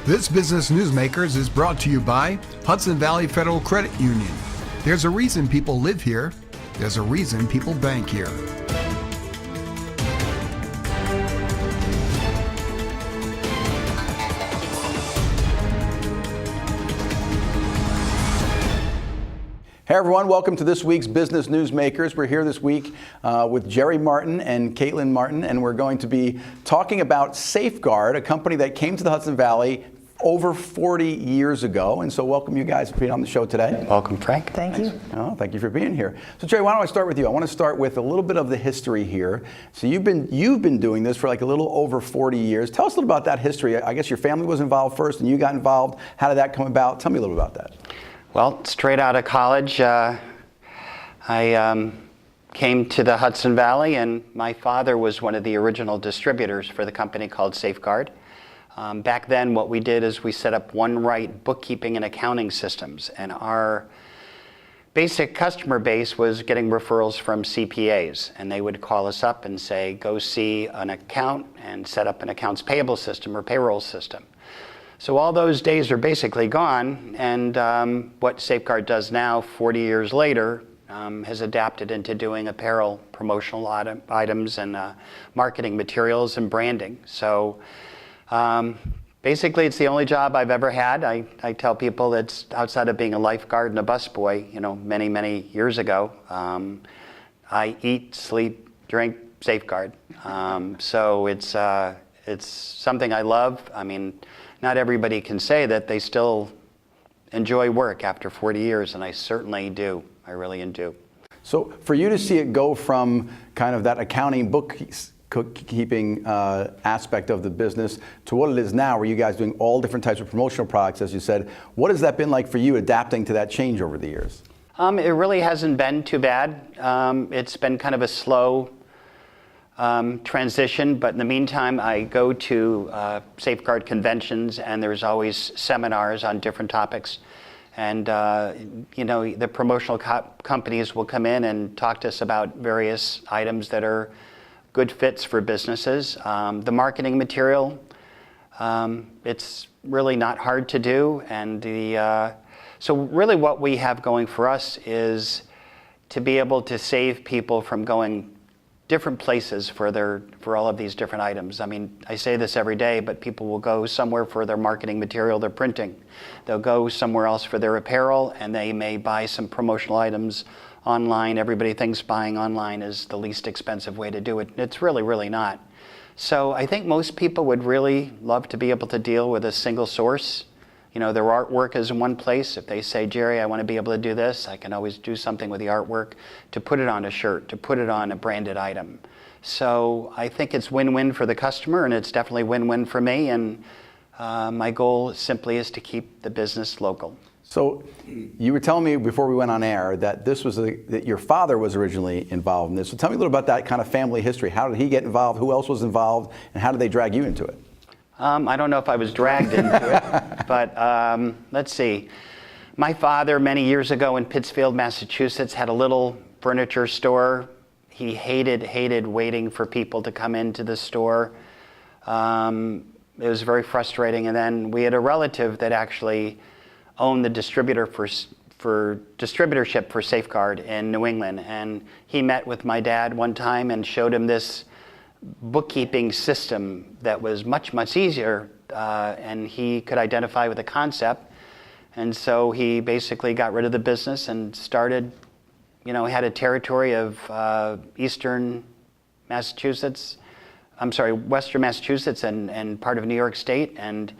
This Business Newsmakers is brought to you by Hudson Valley Federal Credit Union. There's a reason people live here. There's a reason people bank here. Hey everyone, welcome to this week's Business Newsmakers. We're here this week with Jerry Martin and Caitlin Martin, and we're going to be talking about Safeguard, a company that came to the Hudson Valley over 40 years ago. And so welcome you guys for being on the show today. Welcome, Frank. Thank you. Oh, thank you for being here. So Jerry, why don't I start with you? I want to start with a little bit of the history here. So you've been doing this for like a little over 40 years. Tell us a little about that history. I guess your family was involved first and you got involved. How did that come about? Tell me a little about that. Well, straight out of college, I came to the Hudson Valley, and my father was one of the original distributors for the company called Safeguard. Back then, what we did is we set up one-right bookkeeping and accounting systems, and our basic customer base was getting referrals from CPAs, and they would call us up and say, go see an account and set up an accounts payable system or payroll system. So all those days are basically gone, and what Safeguard does now, 40 years later, has adapted into doing apparel, promotional items, and marketing materials and branding. So basically, it's the only job I've ever had. I tell people it's outside of being a lifeguard and a busboy, many, many years ago. I eat, sleep, drink Safeguard. So it's something I love. I mean, not everybody can say that they still enjoy work after 40 years, and I certainly do. I really do. So for you to see it go from kind of that accounting bookkeeping aspect of the business to what it is now, where you guys doing all different types of promotional products, as you said, what has that been like for you adapting to that change over the years? It really hasn't been too bad. It's been kind of a slow transition, but in the meantime, I go to Safeguard conventions, and there's always seminars on different topics. And the promotional companies will come in and talk to us about various items that are good fits for businesses. The marketing material, it's really not hard to do, and so really what we have going for us is to be able to save people from going different places for all of these different items. I mean, I say this every day, but people will go somewhere for their marketing material, their printing. They'll go somewhere else for their apparel, and they may buy some promotional items online. Everybody thinks buying online is the least expensive way to do it. It's really, really not. So I think most people would really love to be able to deal with a single source. Their artwork is in one place. If they say, Jerry, I want to be able to do this, I can always do something with the artwork to put it on a shirt, to put it on a branded item. So I think it's win-win for the customer, and it's definitely win-win for me. And my goal simply is to keep the business local. So you were telling me before we went on air that that your father was originally involved in this. So tell me a little about that kind of family history. How did he get involved? Who else was involved? And how did they drag you into it? I don't know if I was dragged into it, but let's see. My father, many years ago in Pittsfield, Massachusetts, had a little furniture store. He hated waiting for people to come into the store. It was very frustrating. And then we had a relative that actually owned the distributor for distributorship for Safeguard in New England. And he met with my dad one time and showed him this bookkeeping system that was much, much easier, and he could identify with the concept. And so he basically got rid of the business and started, he had a territory of western Massachusetts and part of New York State. And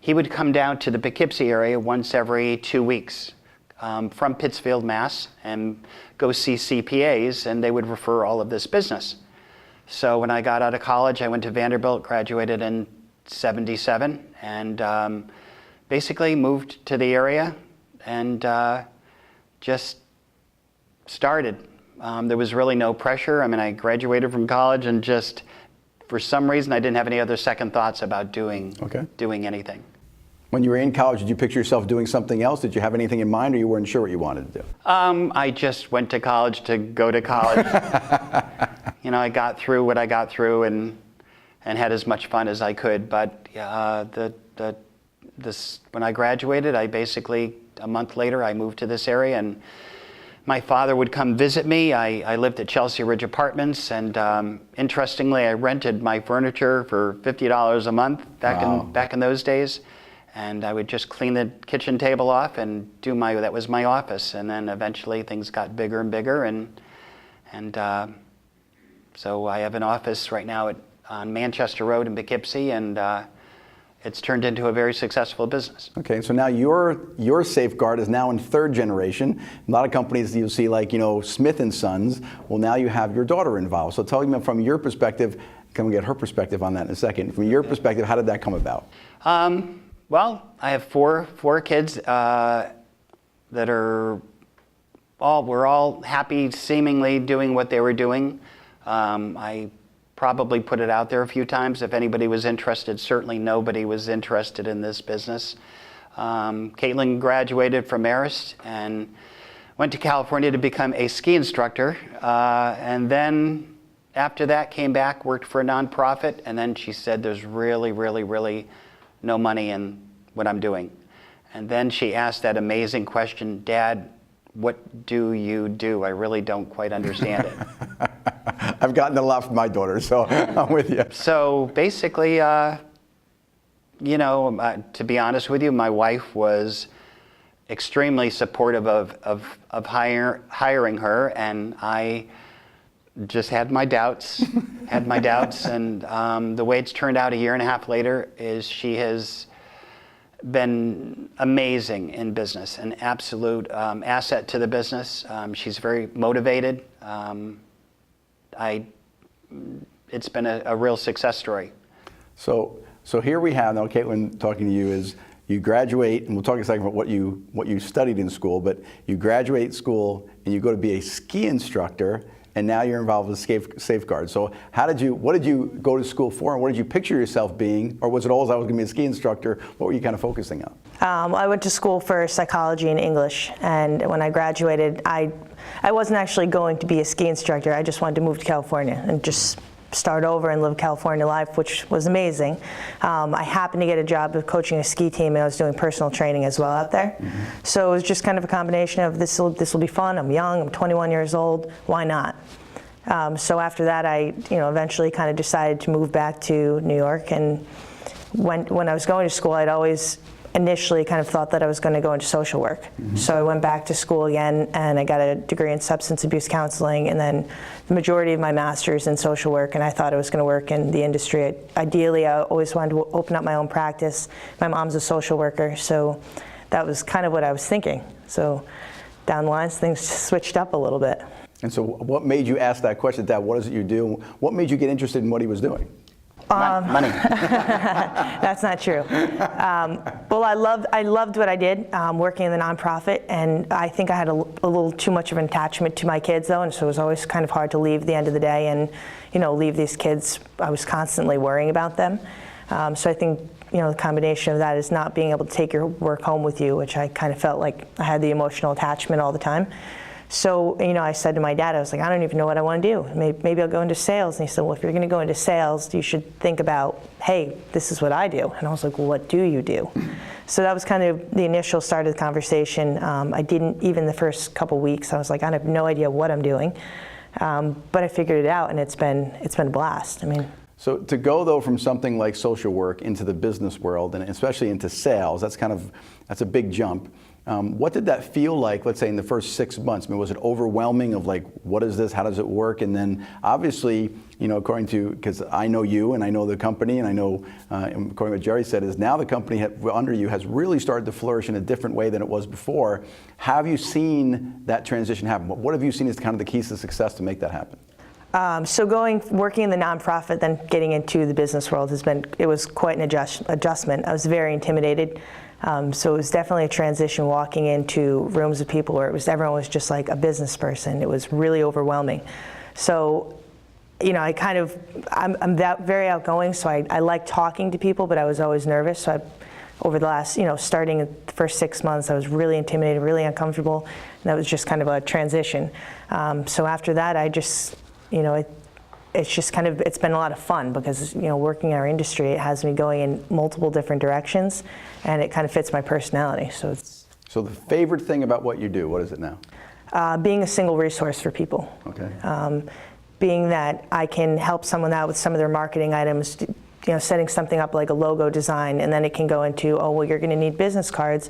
he would come down to the Poughkeepsie area once every 2 weeks from Pittsfield, Mass, and go see CPAs, and they would refer all of this business. So when I got out of college, I went to Vanderbilt, graduated in '77, and basically moved to the area and just started. There was really no pressure. I mean, I graduated from college and just, for some reason, I didn't have any other second thoughts about doing anything. When you were in college, did you picture yourself doing something else? Did you have anything in mind, or you weren't sure what you wanted to do? I just went to college to go to college. I got through what I got through and had as much fun as I could. But when I graduated, I basically, a month later, I moved to this area, and my father would come visit me. I lived at Chelsea Ridge Apartments, and interestingly, I rented my furniture for $50 a month back in those days. And I would just clean the kitchen table off and that was my office. And then eventually things got bigger and bigger, and so I have an office right now on Manchester Road in Poughkeepsie, and it's turned into a very successful business. Okay, so now your Safeguard is now in third generation. A lot of companies you'll see, like, Smith & Sons. Well, now you have your daughter involved. So tell me from your perspective, can we get her perspective on that in a second? From your perspective, how did that come about? Well, I have four kids that we're all happy seemingly doing what they were doing. I probably put it out there a few times if anybody was interested. Certainly nobody was interested in this business. Caitlin graduated from Marist and went to California to become a ski instructor. And then after that came back, worked for a nonprofit, and then she said there's really, really, really no money in what I'm doing. And then she asked that amazing question, Dad, what do you do? I really don't quite understand it. I've gotten a lot from my daughter, so I'm with you. So basically, to be honest with you, my wife was extremely supportive of hiring her, and I just had my doubts, and the way it's turned out a year and a half later is she has been amazing in business, an absolute asset to the business. She's very motivated. It's been a real success story. So here we have now, Caitlin, talking to you is you graduate, and we'll talk in a second about what you studied in school, but you graduate school and you go to be a ski instructor, and now you're involved with Safeguard. So what did you go to school for, and what did you picture yourself being, or was it always I was going to be a ski instructor? What were you kind of focusing on? I went to school for psychology and English, and when I graduated, I wasn't actually going to be a ski instructor. I just wanted to move to California and just start over and live California life, which was amazing. I happened to get a job of coaching a ski team, and I was doing personal training as well out there. Mm-hmm. So it was just kind of a combination of this will be fun. I'm young. I'm 21 years old. Why not? So after that, I eventually kind of decided to move back to New York. And when I was going to school, I'd always initially kind of thought that I was going to go into social work. Mm-hmm. So I went back to school again, and I got a degree in substance abuse counseling, and then the majority of my master's in social work, and I thought I was going to work in the industry. Ideally, I always wanted to open up my own practice. My mom's a social worker, so that was kind of what I was thinking. So down the line, things switched up a little bit. And so what made you ask that question, Dad, what is it you do? What made you get interested in what he was doing? Money. That's not true. Well, I loved what I did, working in the nonprofit, and I think I had a little too much of an attachment to my kids, though, and so it was always kind of hard to leave at the end of the day and, leave these kids. I was constantly worrying about them. So I think, the combination of that is not being able to take your work home with you, which I kind of felt like I had the emotional attachment all the time. So, I said to my dad, I was like, I don't even know what I want to do. Maybe I'll go into sales. And he said, well, if you're going to go into sales, you should think about, hey, this is what I do. And I was like, well, what do you do? So that was kind of the initial start of the conversation. I didn't, even the first couple weeks, I was like, I have no idea what I'm doing. But I figured it out, and it's been a blast. So to go, though, from something like social work into the business world, and especially into sales, that's a big jump. What did that feel like, let's say, in the first 6 months? Was it overwhelming of like, what is this? How does it work? And then obviously, according to, because I know you and I know the company, and I know, according to what Jerry said, is now the company under you has really started to flourish in a different way than it was before. Have you seen that transition happen? What have you seen as kind of the keys to success to make that happen? So working in the nonprofit, then getting into the business world it was quite an adjustment. I was very intimidated. So it was definitely a transition walking into rooms of people where everyone was just like a business person. It was really overwhelming. So, I'm very outgoing, so I like talking to people, but I was always nervous. So over the last, starting the first 6 months, I was really intimidated, really uncomfortable, and that was just kind of a transition. So after that, I just, it's just it's been a lot of fun because, working in our industry, it has me going in multiple different directions, and it kind of fits my personality. So the favorite thing about what you do, what is it now? being a single resource for people. Okay. Being that I can help someone out with some of their marketing items, setting something up like a logo design, and then it can go into, oh, well, you're going to need business cards,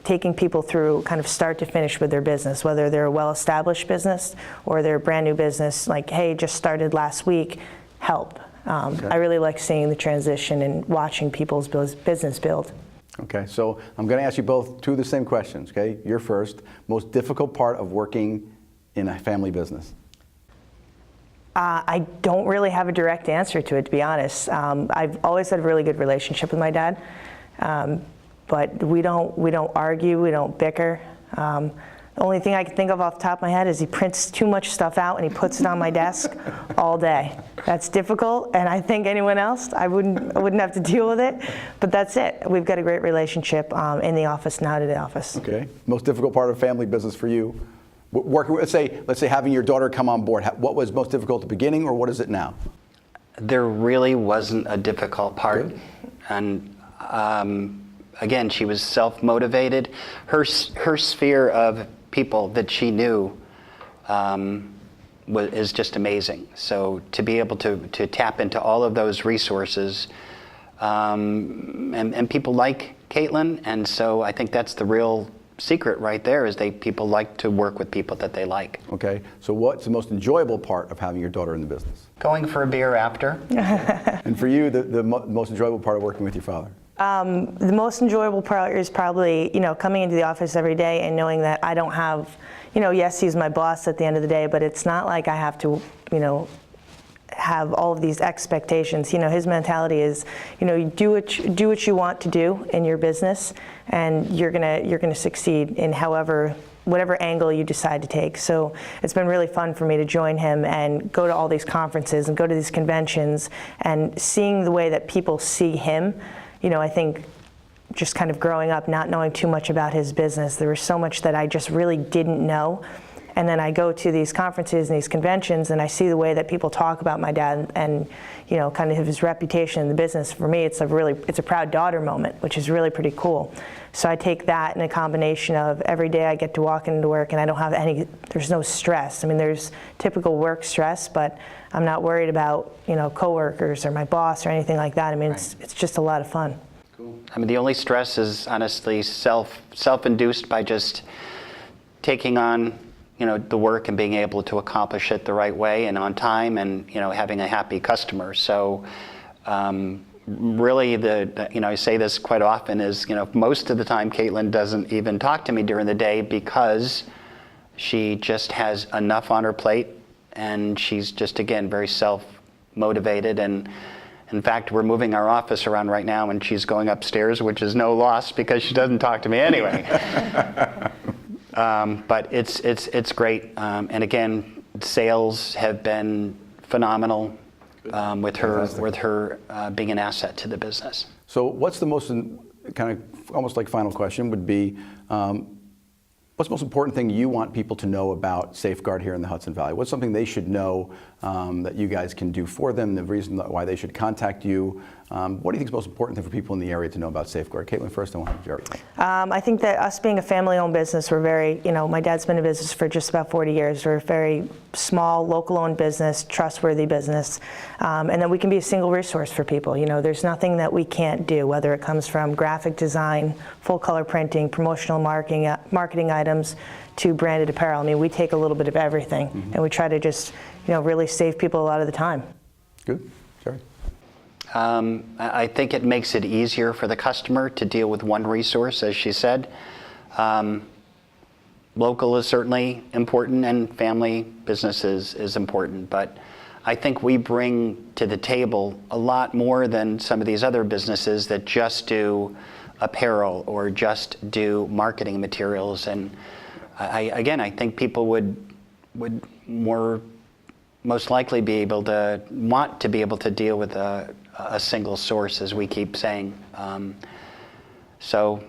taking people through kind of start to finish with their business, whether they're a well-established business or they're a brand new business, like, hey, just started last week, help. Okay. I really like seeing the transition and watching people's business build. Okay, so I'm going to ask you both two of the same questions, okay? You're first. Most difficult part of working in a family business? I don't really have a direct answer to it, to be honest. I've always had a really good relationship with my dad, but we don't argue, we don't bicker. The only thing I can think of off the top of my head is he prints too much stuff out and he puts it on my desk all day. That's difficult, and I think anyone else, I wouldn't have to deal with it, but that's it. We've got a great relationship in the office and out of the office. Okay. Most difficult part of family business for you? Working, let's say having your daughter come on board. What was most difficult at the beginning, or what is it now? There really wasn't a difficult part. Good. And again, she was self-motivated. Her sphere of people that she knew is just amazing. So to be able to tap into all of those resources, and people like Caitlin, and so I think that's the real secret right there, is people like to work with people that they like. Okay, so what's the most enjoyable part of having your daughter in the business? Going for a beer after. And for you, the most enjoyable part of working with your father? The most enjoyable part is probably, coming into the office every day and knowing that I don't have, yes, he's my boss at the end of the day, but it's not like I have to, have all of these expectations. His mentality is, you do what you want to do in your business, and you're gonna succeed in whatever angle you decide to take. So it's been really fun for me to join him and go to all these conferences and go to these conventions, and seeing the way that people see him. I think just kind of growing up, not knowing too much about his business, there was so much that I just really didn't know. And then I go to these conferences and these conventions, and I see the way that people talk about my dad and, kind of his reputation in the business. For me, it's a proud daughter moment, which is really pretty cool. So I take that in a combination of every day I get to walk into work and I don't have there's no stress. I mean, there's typical work stress, but I'm not worried about, coworkers or my boss or anything like that. I mean, Right. it's just a lot of fun. Cool. I mean, the only stress is honestly self-induced by just taking on the work and being able to accomplish it the right way and on time, and having a happy customer. So really I say this quite often is, most of the time Caitlin doesn't even talk to me during the day because she just has enough on her plate, and she's just, again, very self-motivated. And in fact, we're moving our office around right now, and she's going upstairs, which is no loss because she doesn't talk to me anyway. But it's great, and again, sales have been phenomenal with her being an asset to the business. So what's the most, kind of almost like final question would be, what's the most important thing you want people to know about Safeguard here in the Hudson Valley? What's something they should know that you guys can do for them, the reason why they should contact you? What do you think is the most important thing for people in the area to know about Safeguard? Caitlin first, and Jerry. I think that us being a family-owned business, we're very, my dad's been in business for just about 40 years. We're a very small, local-owned business, trustworthy business, and then we can be a single resource for people. There's nothing that we can't do, whether it comes from graphic design, full-color printing, promotional marketing items, to branded apparel. I mean, we take a little bit of everything, and we try to just, really save people a lot of the time. Good. Jerry? I think it makes it easier for the customer to deal with one resource, as she said. Local is certainly important, and family businesses is important, but I think we bring to the table a lot more than some of these other businesses that just do apparel or just do marketing materials. And I think people would most likely want to be able to deal with a single source, as we keep saying. So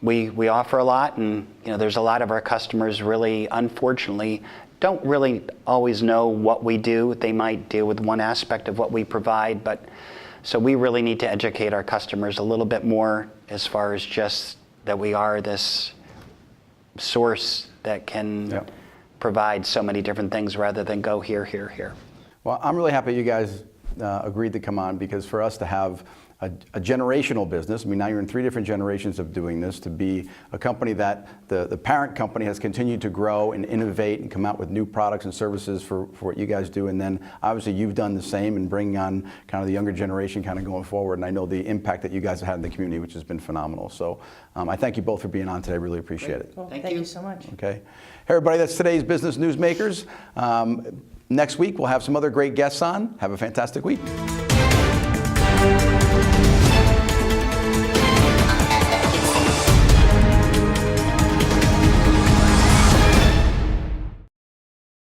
we offer a lot, and there's a lot of our customers really, unfortunately, don't really always know what we do. They might deal with one aspect of what we provide, but so we really need to educate our customers a little bit more as far as just that we are this source that can provide so many different things rather than go here, here, here. Well, I'm really happy you guys agreed to come on, because for us to have a generational business, I mean, now you're in 3 different generations of doing this, to be a company that the parent company has continued to grow and innovate and come out with new products and services for what you guys do, and then obviously you've done the same and bringing on kind of the younger generation kind of going forward, and I know the impact that you guys have had in the community, which has been phenomenal. So I thank you both for being on today. I really appreciate it. Well, thank you so much. Okay. Hey everybody, that's today's Business Newsmakers. Next week we'll have some other great guests on. Have a fantastic week.